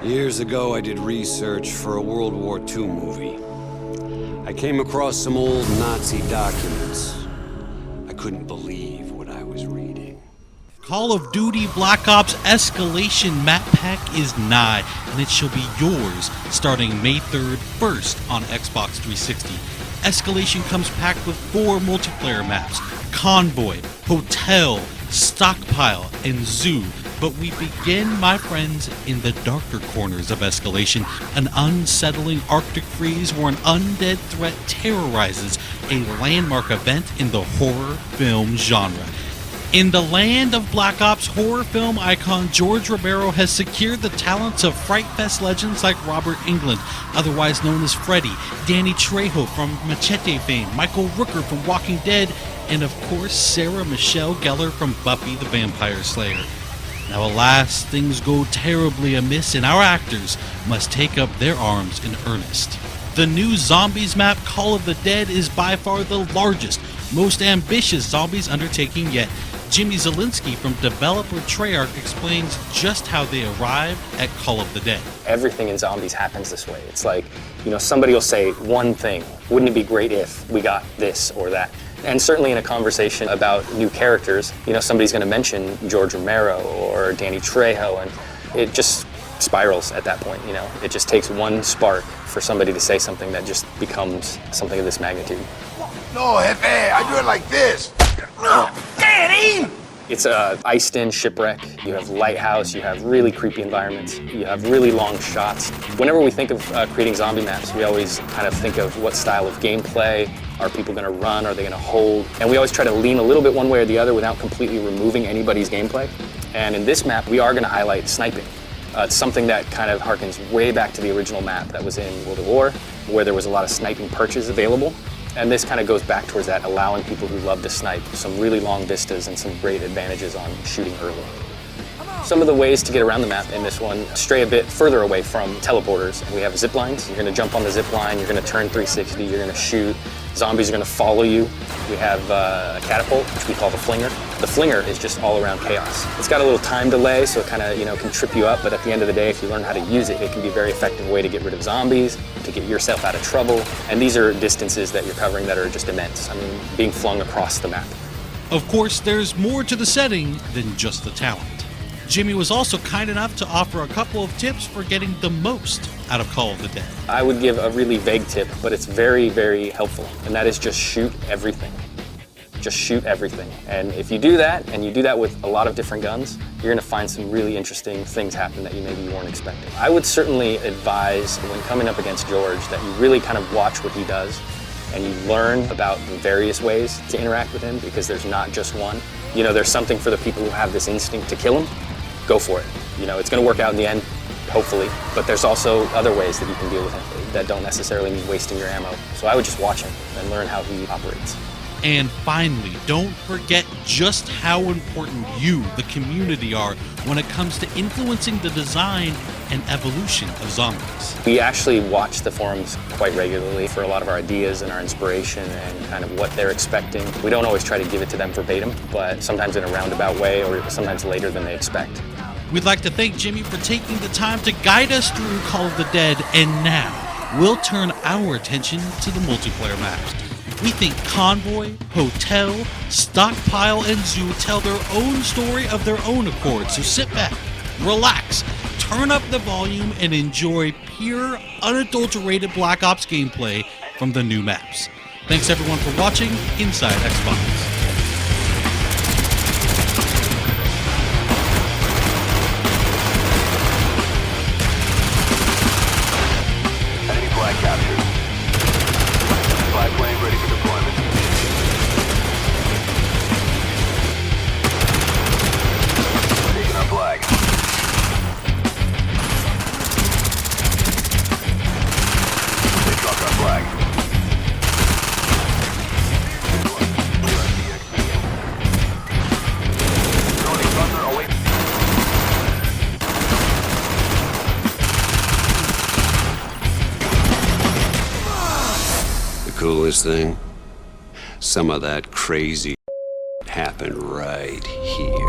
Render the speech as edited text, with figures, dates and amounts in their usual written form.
Years ago, I did research for a World War II movie. I came across some old Nazi documents. I couldn't believe what I was reading. Call of Duty Black Ops Escalation map pack is nigh, and it shall be yours starting May 3rd, first on Xbox 360. Escalation comes packed with 4 multiplayer maps: Convoy, Hotel, Stockpile, and Zoo. But we begin, my friends, in the darker corners of Escalation, an unsettling Arctic freeze where an undead threat terrorizes a landmark event in the horror film genre. In the land of Black Ops, horror film icon George Romero has secured the talents of Fright Fest legends like Robert Englund, otherwise known as Freddy, Danny Trejo from Machete fame, Michael Rooker from Walking Dead, and of course Sarah Michelle Gellar from Buffy the Vampire Slayer. Now alas, things go terribly amiss and our actors must take up their arms in earnest. The new Zombies map, Call of the Dead, is by far the largest, most ambitious Zombies undertaking yet. Jimmy Zielinski from developer Treyarch explains just how they arrived at Call of the Dead. Everything in Zombies happens this way. It's like, somebody will say one thing. Wouldn't it be great if we got this or that? And certainly in a conversation about new characters, somebody's going to mention George Romero or Danny Trejo, and it just spirals at that point. It just takes one spark for somebody to say something that just becomes something of this magnitude. No, Jefe, I do it like this. Daddy! It's a iced-in shipwreck. You have lighthouse, you have really creepy environments, you have really long shots. Whenever we think of creating zombie maps, we always kind of think of what style of gameplay. Are people going to run? Are they going to hold? And we always try to lean a little bit one way or the other without completely removing anybody's gameplay. And in this map, we are going to highlight sniping. It's something that kind of harkens way back to the original map that was in World at War, where there was a lot of sniping perches available. And this kind of goes back towards that, allowing people who love to snipe some really long vistas and some great advantages on shooting early. Some of the ways to get around the map in this one stray a bit further away from teleporters. We have zip lines. You're going to jump on the zip line, you're going to turn 360, you're going to shoot. Zombies are going to follow you. We have a catapult, which we call the flinger. The flinger is just all around chaos. It's got a little time delay, so it kind of can trip you up, but at the end of the day, if you learn how to use it, it can be a very effective way to get rid of zombies, to get yourself out of trouble. And these are distances that you're covering that are just immense. I mean, being flung across the map. Of course, there's more to the setting than just the talent. Jimmy was also kind enough to offer a couple of tips for getting the most out of Call of the Dead. I would give a really vague tip, but it's very, very helpful, and that is just shoot everything. Just shoot everything. And if you do that, and you do that with a lot of different guns, you're going to find some really interesting things happen that you maybe weren't expecting. I would certainly advise, when coming up against George, that you really kind of watch what he does, and you learn about the various ways to interact with him, because there's not just one. There's something for the people who have this instinct to kill him. Go for it. It's going to work out in the end, hopefully, but there's also other ways that you can deal with him that don't necessarily mean wasting your ammo. So I would just watch him and learn how he operates. And finally, don't forget just how important you, the community, are when it comes to influencing the design and evolution of zombies. We actually watch the forums quite regularly for a lot of our ideas and our inspiration and kind of what they're expecting. We don't always try to give it to them verbatim, but sometimes in a roundabout way or sometimes later than they expect. We'd like to thank Jimmy for taking the time to guide us through Call of the Dead, and now we'll turn our attention to the multiplayer maps. We think Convoy, Hotel, Stockpile, and Zoo tell their own story of their own accord, so sit back, relax, turn up the volume, and enjoy pure, unadulterated Black Ops gameplay from the new maps. Thanks everyone for watching Inside Xbox. coolest thing? Some of that crazy happened right here.